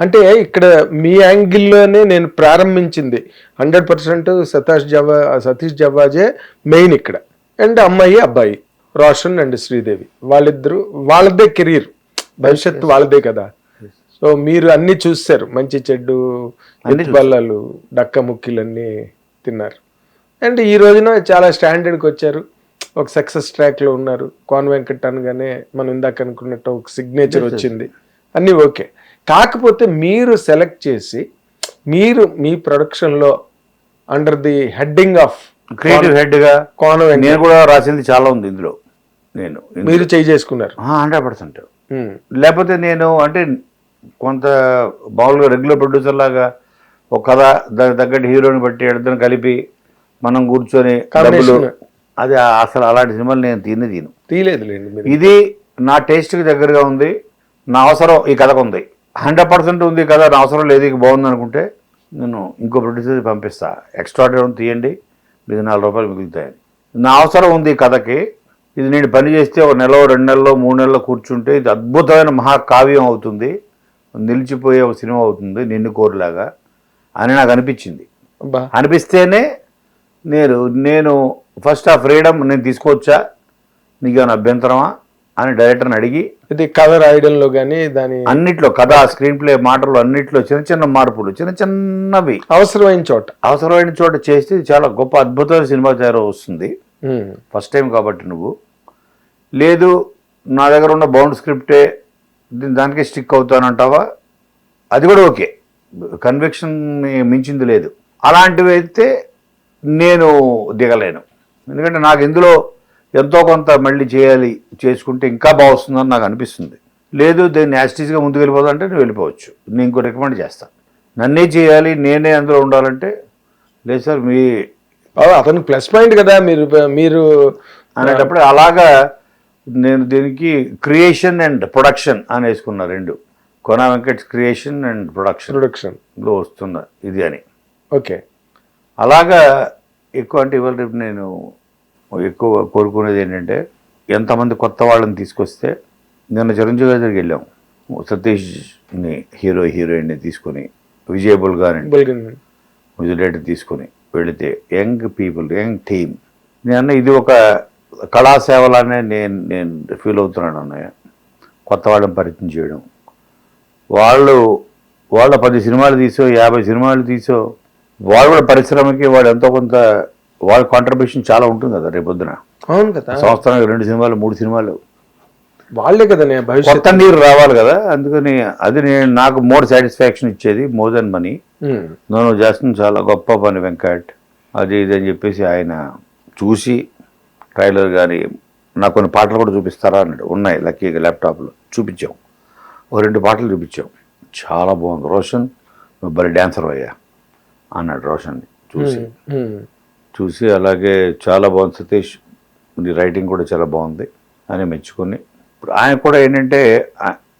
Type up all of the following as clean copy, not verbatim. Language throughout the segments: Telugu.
అంటే ఇక్కడ మీ యాంగిల్లోనే నేను ప్రారంభించింది 100% సతీష్ జవాజే మెయిన్ ఇక్కడ. అండ్ అమ్మాయి అబ్బాయి రోషన్ అండ్ శ్రీదేవి వాళ్ళిద్దరు, వాళ్ళదే కెరీర్, భవిష్యత్తు వాళ్ళదే కదా. సో మీరు అన్ని చూస్తారు, మంచి చెడ్డు బల్లలు డక్క ముక్కిలన్నీ తిన్నారు. అండ్ ఈ రోజున చాలా స్టాండర్డ్కి వచ్చారు, ఒక సక్సెస్ ట్రాక్లో ఉన్నారు. కోన వెంకట్ అనగానే మనం ఇందాక అనుకున్నట్టు ఒక సిగ్నేచర్ వచ్చింది, అన్నీ ఓకే. కాకపోతే మీరు సెలెక్ట్ చేసి మీరు మీ ప్రొడక్షన్లో under the heading of creative హెడ్గా కోన నేను కూడా రాసింది చాలా ఉంది ఇందులో. మీరు చేసుకున్నారు 100%. లేకపోతే నేను అంటే కొంత మామూలుగా రెగ్యులర్ ప్రొడ్యూసర్ లాగా ఒక కథ దానికి తగ్గట్టు హీరోని బట్టి ఇద్దరిని కలిపి మనం కూర్చొని అది అసలు అలాంటి సినిమాలు నేను తీయలేదు. ఇది నా టేస్ట్కి దగ్గరగా ఉంది, నా అవసరం ఈ కథకు ఉంది, 100% ఉంది కదా, నా అవసరం లేదు, ఇక బాగుంది అనుకుంటే నేను ఇంకో ప్రొడ్యూసర్ పంపిస్తా, ఎక్స్ట్రాడరీ తీయండి, మీకు ₹4 మిగులుతాయని. నా అవసరం ఉంది ఈ కథకి, ఇది నేను పని చేస్తే ఒక నెల 2 నెలల్లో 3 నెలల్లో కూర్చుంటే ఇది అద్భుతమైన మహాకావ్యం అవుతుంది, నిలిచిపోయే ఒక సినిమా అవుతుంది నిన్ను కోరులాగా అని నాకు అనిపించింది. అనిపిస్తేనే నేను ఫస్ట్ ఆ ఫ్రీడమ్ నేను తీసుకోవచ్చా, నీకేమైనా అభ్యంతరమా అని డైరెక్టర్ని అడిగి, ఇది కథ రాయడంలో కానీ దాని అన్నిట్లో కథ స్క్రీన్ ప్లే మాటలు అన్నిట్లో చిన్న చిన్న మార్పులు, చిన్నవి అవసరమైన చోట చేస్తే చాలా గొప్ప అద్భుతమైన సినిమా తయారు వస్తుంది. ఫస్ట్ టైం కాబట్టి నువ్వు లేదు నా దగ్గర ఉన్న బౌండ్ స్క్రిప్టే దానికే స్టిక్ అవుతానంటావా, అది కూడా ఓకే, కన్విక్షన్ మించింది లేదు. అలాంటివి అయితే నేను దిగలేను, ఎందుకంటే నాకు ఇందులో ఎంతో కొంత మళ్ళీ చేసుకుంటే ఇంకా బాగుస్తుందని నాకు అనిపిస్తుంది. లేదు దీన్ని యాస్టీస్గా ముందుకు వెళ్ళిపోదాం అంటే నువ్వు వెళ్ళిపోవచ్చు, నేను ఇంకో రికమెండ్ చేస్తాను. నన్నే చేయాలి, నేనే అందులో ఉండాలంటే లేదు సార్, అతను ప్లస్ పాయింట్ కదా మీరు అనేటప్పుడు అలాగా నేను దీనికి క్రియేషన్ అండ్ ప్రొడక్షన్ అని వేసుకున్నా, 2 కోన వెంకట్ క్రియేషన్ అండ్ ప్రొడక్షన్లో వస్తున్నా ఇది అని. ఓకే, అలాగా ఎక్కువ అంటే ఇవాళ రేపు నేను ఎక్కువ కోరుకునేది ఏంటంటే ఎంతమంది కొత్త వాళ్ళని తీసుకొస్తే, నిన్న చిరంజీవి గారి దగ్గరికి వెళ్ళాం, సతీష్ని హీరోయిన్ని తీసుకొని, విజయబుల్ గారిని విజయ్ తీసుకొని వెళితే యంగ్ పీపుల్, యంగ్ టీమ్, నేను ఇది ఒక కళాసేవలానే నేను ఫీల్ అవుతున్నాను అన్నయ్య. కొత్త వాళ్ళని పరిచయం చేయడం, వాళ్ళు 10 సినిమాలు తీసో 50 సినిమాలు తీసో వాళ్ళు కూడా పరిశ్రమకి వాళ్ళు ఎంతో కొంత వాళ్ళ కాంట్రిబ్యూషన్ చాలా ఉంటుంది కదా రేపొద్దున. అవును కదా, సంవత్సరానికి 2 సినిమాలు 3 సినిమాలు వాళ్ళే కదా కొత్త నీరు రావాలి కదా. అందుకని అది నాకు మోర్ సాటిస్ఫాక్షన్ ఇచ్చేది, మోర్ దెన్ మనీ. నేను చేస్తున్న చాలా గొప్ప పని వెంకట్, అది ఇది అని చెప్పేసి ఆయన చూసి ట్రైలర్ కానీ నాకు కొన్ని పాటలు కూడా చూపిస్తారా అన్నాడు. ఉన్నాయి లక్కీగా ల్యాప్టాప్లో చూపించాం, 2 పాటలు చూపించాం, చాలా బాగుంది. రోషన్ నువ్వు భలే డ్యాన్సర్ అయ్యా అన్నాడు రోషన్ చూసి. అలాగే చాలా బాగుంది సతీష్, నీ రైటింగ్ కూడా చాలా బాగుంది అని మెచ్చుకొని, ఇప్పుడు ఆయన కూడా ఏంటంటే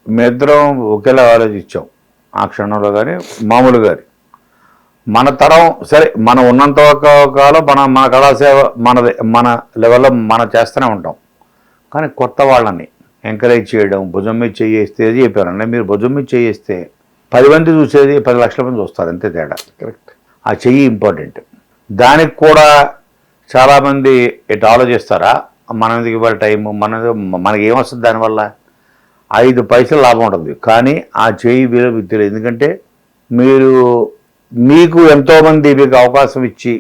మేమిద్దరం ఒకేలా ఆలోచించాం ఆ క్షణంలో. కానీ మామూలు గారి మన తరం సరే, మనం ఉన్నంత కాలం మన కళాసేవ మనదే, మన లెవెల్లో మనం చేస్తూనే ఉంటాం. కానీ కొత్త వాళ్ళని ఎంకరేజ్ చేయడం, భుజం మీద చేయేస్తే, అది చెప్పారంటే మీరు భుజం మీద చేయేస్తే 10 మంది చూసేది 10 లక్షల మంది చూస్తారు, అంతే తేడా. కరెక్ట్, ఆ చెయ్యి ఇంపార్టెంట్. దానికి కూడా చాలామంది ఇటు ఆలోచిస్తారా, మనది ఇవాళ టైము మనకి ఏమొస్తుంది దానివల్ల 5 పైసలు లాభం ఉంటుంది, కానీ ఆ చెయ్యి విలువ తెలియదు. ఎందుకంటే మీకు ఎంతోమంది మీకు అవకాశం ఇచ్చి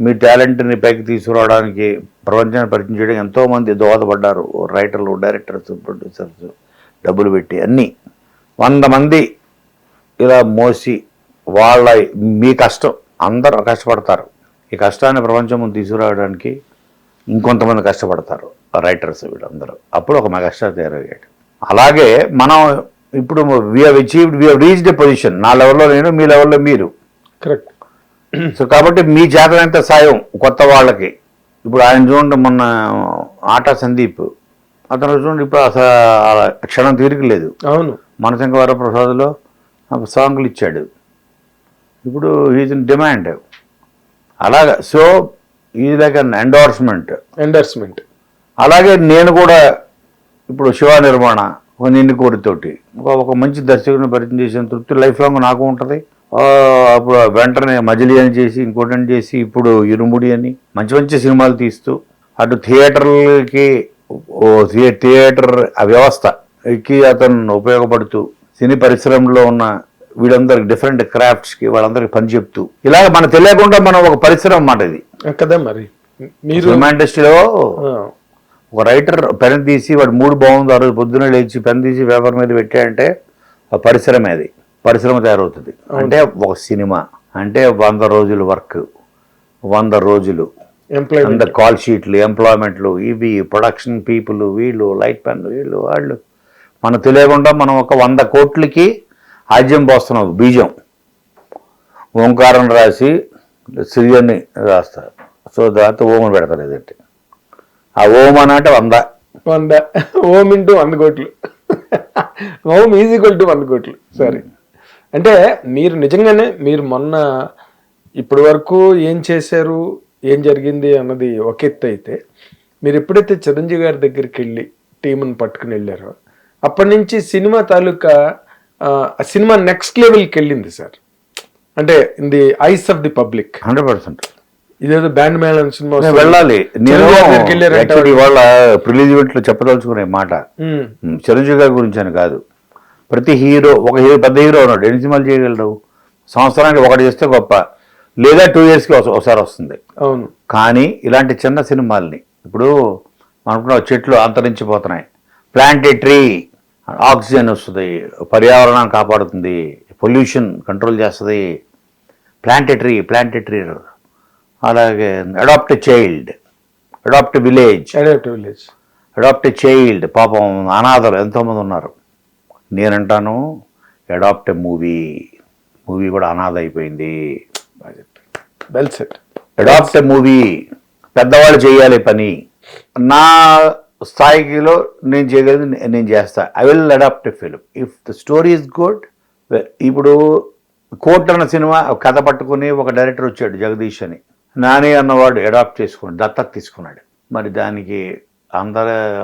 మీ టాలెంట్ని పైకి తీసుకురావడానికి, ప్రపంచాన్ని పరిచయం చేయడానికి ఎంతోమంది దోహదపడ్డారు. రైటర్లు, డైరెక్టర్స్, ప్రొడ్యూసర్స్ డబ్బులు పెట్టి అన్నీ 100 మంది ఇలా మోసి మీ కష్టం, అందరూ కష్టపడతారు. ఈ కష్టాన్ని ప్రపంచం ముందు తీసుకురావడానికి ఇంకొంతమంది కష్టపడతారు, రైటర్స్ వీళ్ళందరూ. అప్పుడు ఒక మెగాస్టార్ తయారయ్యాడు. అలాగే మనం ఇప్పుడు వీ రీచ్డ్ ఎ పొజిషన్, నా లెవెల్లో నేను, మీ లెవెల్లో మీరు. కరెక్ట్. సో కాబట్టి మీ చేతనంత సాయం కొత్త వాళ్ళకి. ఇప్పుడు ఆయన చూడండి, మొన్న ఆటా సందీప్, అతను చూడండి ఇప్పుడు అసలు క్షణం తీరిక లేదు. అవును, మనశంకర వరప్రసాద్లో సాంగ్లు ఇచ్చాడు, ఇప్పుడు ఈజ్ ఇన్ డిమాండ్. అలాగా so is like an endorsement. అలాగే నేను కూడా ఇప్పుడు శివ నిర్మాణ ఒక నిండు కోరితోటి ఒక మంచి దర్శకుని పరిచయం చేసిన తృప్తి లైఫ్ లాంగ్ నాకు ఉంటుంది. అప్పుడు వెంటనే మజిలీ అని చేసి ఇంకోటి చేసి ఇప్పుడు ఇరుముడి అని మంచి మంచి సినిమాలు తీస్తూ అటు థియేటర్లకి థియేటర్ ఆ వ్యవస్థకి అతను ఉపయోగపడుతూ సినీ పరిశ్రమలో ఉన్న వీళ్ళందరికి డిఫరెంట్ క్రాఫ్ట్స్కి వాళ్ళందరికీ పని చెప్తూ ఇలాగ మనకు తెలియకుండా మనం ఒక పరిశ్రమ అన్నమాట ఇది కదా. మరి మీరు సినిమా ఇండస్ట్రీలో ఒక రైటర్ పెన్ తీసి వాడు మూడు బాగుంది ఆ రోజు పొద్దున్న లేచి పెన్ తీసి పేపర్ మీద పెట్టాడంటే ఆ పరిశ్రమ తయారవుతుంది. అంటే ఒక సినిమా అంటే 100 రోజులు వర్క్, 100 రోజులు అంత కాల్ షీట్లు, ఎంప్లాయ్మెంట్లు, ఇవి ప్రొడక్షన్ పీపుల్, వీళ్ళు లైట్ పెన్, వీళ్ళు వాళ్ళు మనకు తెలియకుండా మనం ఒక 100 కోట్లకి ఆజ్యం పోస్తున్నాం. బీజం ఓంకారం రాసి సిరియన్ని రాస్తారు. సో దాంతో ఓమని పెడతారు. ఏదంటే ఆ ఓం అనంటే 100 ఓం ఇంటూ 100 కోట్లు. ఓం ఈజ్ ఈక్వల్ టు 100 కోట్లు. సరే, అంటే మీరు నిజంగానే మీరు మొన్న ఇప్పటి వరకు ఏం చేశారు, ఏం జరిగింది అన్నది ఒక ఎత్తు అయితే, మీరు ఎప్పుడైతే చిరంజీవి గారి దగ్గరికి వెళ్ళి టీంని పట్టుకుని వెళ్ళారో అప్పటి నుంచి సినిమా తాలూకా సినిమా నెక్స్ట్ లెవెల్కి వెళ్ళింది సార్. అంటే in the eyes of the public 100%. ఇదేదో బ్యాండ్ మేళం సినిమా వెళ్ళాలి. నేను ఇవాళ ప్రిలీజ్ ఈవెంట్ లో చెప్పదలుచుకునే మాట చిరంజీవి గారి గురించి అని కాదు. ప్రతి హీరో ఒక పెద్ద హీరో ఉన్నాడు, ఎన్ని సినిమాలు చేయగలరు? సంవత్సరానికి ఒకటి చేస్తే గొప్ప, లేదా 2 yearsకి ఒకసారి వస్తుంది. అవును. కానీ ఇలాంటి చిన్న సినిమాల్ని ఇప్పుడు అనుకున్న చెట్లు అంతరించిపోతున్నాయి, ప్లాంట్ ఏ ట్రీ, ఆక్సిజన్ వస్తుంది, పర్యావరణాన్ని కాపాడుతుంది, పొల్యూషన్ కంట్రోల్ చేస్తుంది. Plant a tree. అలాగే adopt a child, adopt village, adopt a child. పాపం అనాథలు ఎంతోమంది ఉన్నారు. నేనంటాను అడాప్ట్ ఏ మూవీ కూడా అనాథ అయిపోయింది. Well set. Adopt a movie, పెద్దవాళ్ళు చేయాలి పని. నా స్థాయిలో నేను చేయగలిగి నేను చేస్తా. I will adopt a film if the story is good. ఇప్పుడు కోర్ట్ అన్న సినిమా కథ పట్టుకుని ఒక డైరెక్టర్ వచ్చాడు జగదీష్ అని, నాని అన్నవాడు అడాప్ట్ చేసుకున్నాడు, దత్తత తీసుకున్నాడు. మరి దానికి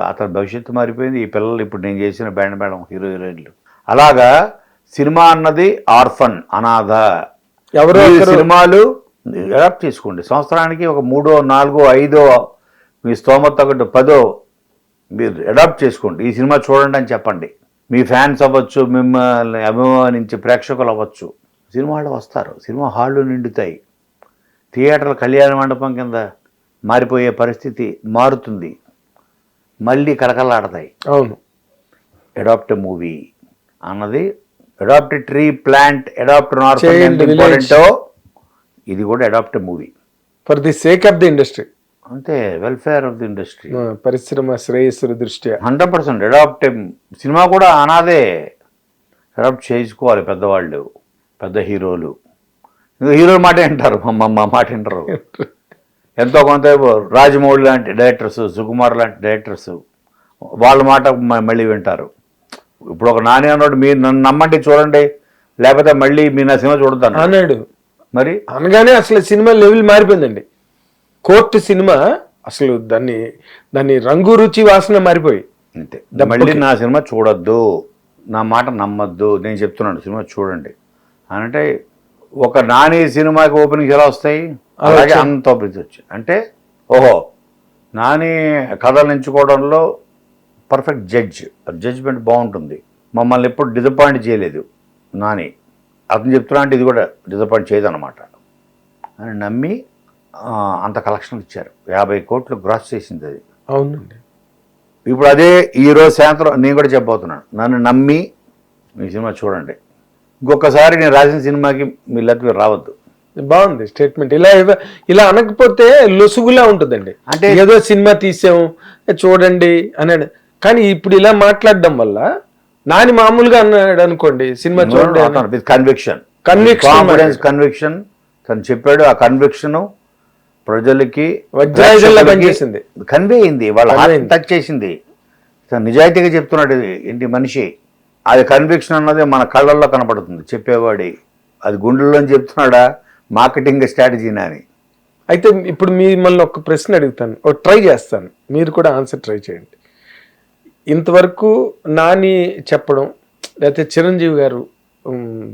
అతని భవిష్యత్తు మారిపోయింది. ఈ పిల్లలు ఇప్పుడు నేను చేసిన బ్యాండ్ మేడం హీరో హీరోయిన్లు. అలాగా సినిమా అన్నది ఆర్ఫన్, అనాథ. ఎవరో సినిమాలు అడాప్ట్ చేసుకోండి. సంవత్సరానికి ఒక 3, 4, 5 మీ స్తోమత ఒకటి 10 మీరు అడాప్ట్ చేసుకోండి. ఈ సినిమా చూడండి అని చెప్పండి. మీ ఫ్యాన్స్ అవ్వచ్చు, మిమ్మల్ని అభిమానించే ప్రేక్షకులు అవ్వచ్చు. సినిమా హాళ్ళు వస్తారు, సినిమా హాళ్ళు నిండుతాయి. థియేటర్ల కళ్యాణ మండపం కింద మారిపోయే పరిస్థితి మారుతుంది, మళ్ళీ కలకలాడతాయి. అవును. అడాప్ట్ మూవీ అన్నది అడాప్ట్ ట్రీ, ప్లాంట్, అడాప్ట్ ఇంపార్టెంటో ఇది కూడా adopt movie for the sake of the industry. అంతే, వెల్ఫేర్ ఆఫ్ ది ఇండస్ట్రీ, పరిశ్రమ శ్రేయస్సు దృష్ట్యా 100%. అడాప్ట్ సినిమా కూడా అనాదే, అడాప్ట్ చేసుకోవాలి పెద్దవాళ్ళు, పెద్ద హీరోలు. హీరోల మాట వింటారు, మా మాట వింటారు. ఎంతో కొంత రాజమౌళి లాంటి డైరెక్టర్స్, సుకుమార్ లాంటి డైరెక్టర్స్ వాళ్ళ మాట మళ్ళీ వింటారు. ఇప్పుడు ఒక నాని అన్నాడు, మీరు నన్ను నమ్మండి చూడండి, లేకపోతే మళ్ళీ మీరు నా సినిమా చూడతాను అన్నాడు. మరి అనగానే అసలు సినిమా లెవెల్ మారిపోయిందండి. కోర్టు సినిమా అసలు దాన్ని రంగు రుచి వాసన మారిపోయి, అంతే. మళ్ళీ నా సినిమా చూడొద్దు, నా మాట నమ్మద్దు, నేను చెప్తున్నాను సినిమా చూడండి అంటే ఒక నాని సినిమాకి ఓపెనింగ్ ఎలా వస్తాయి, అలాగే అంత ఓపెనింగ్స్ వచ్చాయి. అంటే ఓహో, నాని కథలు ఎంచుకోవడంలో పర్ఫెక్ట్ జడ్జ్మెంట్ బాగుంటుంది. మమ్మల్ని ఎప్పుడు డిసప్పాయింట్ చేయలేదు నాని. అతను చెప్తున్నా అంటే ఇది కూడా డిసప్పాయింట్ చేయదన్నమాట అని నమ్మి అంత కలెక్షన్లు ఇచ్చారు. 50 కోట్లు గ్రాస్ చేసింది అది. అవునండి. ఇప్పుడు అదే ఈరోజు సాయంత్రం నేను కూడా చెప్పబోతున్నాను, నన్ను నమ్మి మీ సినిమా చూడండి. ఇంకొకసారి నేను రాసిన సినిమాకి మీ లెక్క రావద్దు. బాగుంది స్టేట్మెంట్. ఇలా అనకపోతే లొసుగులా ఉంటుందండి. అంటే ఏదో సినిమా తీసాం చూడండి అన్నాడు, కానీ ఇప్పుడు ఇలా మాట్లాడడం వల్ల నాని మామూలుగా అన్నాడు అనుకోండి, సినిమా చూడండి. కన్విక్షన్ తను చెప్పాడు. ఆ కన్విక్షన్ ప్రజలకి పనిచేసింది, కన్వే అయింది, వాళ్ళ హార్ట్ టచ్ చేసింది. నిజాయితీగా చెప్తున్నాడు ఏంటి మనిషి. అది కన్విక్షన్ అన్నది మన కళ్ళల్లో కనపడుతుంది చెప్పేవాడి. అది గుండెల్లో చెప్తున్నాడా, మార్కెటింగ్ స్ట్రాటజీనా అని. అయితే ఇప్పుడు మిమ్మల్ని ఒక ప్రశ్న అడుగుతాను, ట్రై చేస్తాను, మీరు కూడా ఆన్సర్ ట్రై చేయండి. ఇంతవరకు నాని చెప్పడం లేకపోతే చిరంజీవి గారు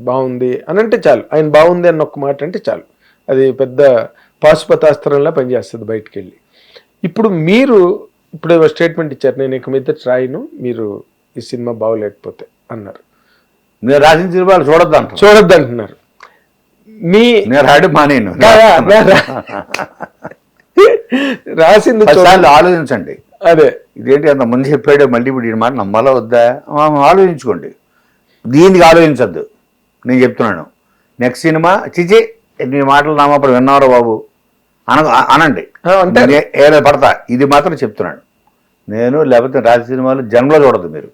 బాగుంది అని అంటే చాలు, ఆయన బాగుంది అన్న ఒక్క మాట అంటే చాలు, అది పెద్ద పాశుపతాస్త్రంలా పనిచేస్తుంది బయటికి వెళ్ళి. ఇప్పుడు మీరు ఇప్పుడు స్టేట్మెంట్ ఇచ్చారు, నేను ఇక మీద రాయను మీరు ఈ సినిమా బాగోలేకపోతే అన్నారు. నేను రాసిన సినిమాలు చూడొద్దు అంటున్నారు. మీ నేను రాడు మానేను. రాసింది ఆలోచించండి. అదే ఇదేంటి అంత ముందు చెప్పాడు, మళ్ళీ ఇప్పుడు ఈ మాట నమ్మాలా వద్దా ఆలోచించుకోండి. దీనికి ఆలోచించద్దు. నేను చెప్తున్నాను, నెక్స్ట్ సినిమా చిచి నీ మాటలు నామప్పుడు విన్నారో బాబు అనండి, ఏదో పడతా. ఇది మాత్రం చెప్తున్నాను నేను. లేకపోతే రాజ సినిమాలు జన్మలో చూడదు మీరు.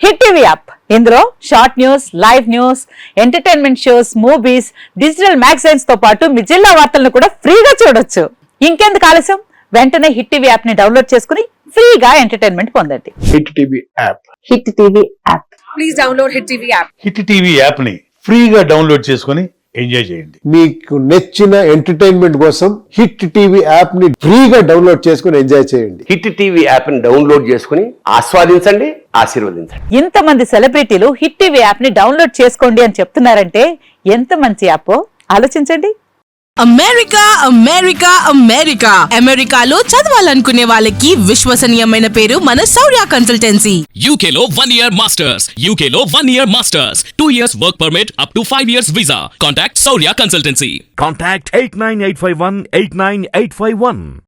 హిట్ టీవీ యాప్, ఇందులో short news, live news, entertainment shows, movies, digital magazines తో పాటు మీ జిల్లా వార్తలను కూడా ఫ్రీగా చూడొచ్చు. ఇంకెందుకు ఆలస్యం, వెంటనే హిట్ టీవీ యాప్ ని డౌన్లోడ్ చేసుకుని ఫ్రీగా ఎంటర్టైన్మెంట్ పొందండి. Hit TV app. Hit TV app. Please download hit TV app. Hit TV app ని ఫ్రీగా డౌన్లోడ్ చేసుకుని ఎంజాయ్ చేయండి. మీకు నచ్చిన ఎంటర్టైన్మెంట్ కోసం హిట్ టీవీ యాప్ ని ఫ్రీగా డౌన్లోడ్ చేసుకుని ఎంజాయ్ చేయండి. హిట్ టీవీ యాప్ ని డౌన్లోడ్ చేసుకుని ఆస్వాదించండి, ఆశీర్వదించండి. ఇంతమంది సెలబ్రిటీలు హిట్ టీవీ యాప్ ని డౌన్లోడ్ చేసుకోండి అని చెప్తున్నారంటే ఎంత మంచి యాప్ ఆలోచించండి. అమెరికా అమెరికా అమెరికా అమెరికాలో చదవాలనుకునే వాళ్ళకి విశ్వసనీయమైన పేరు మన శౌర్య కన్సల్టెన్సీ. UK లో 1 year masters. UK లో 1 year masters. 2 years work permit up to 5 years visa. Contact Saurya Consultancy. Contact 89851 89851.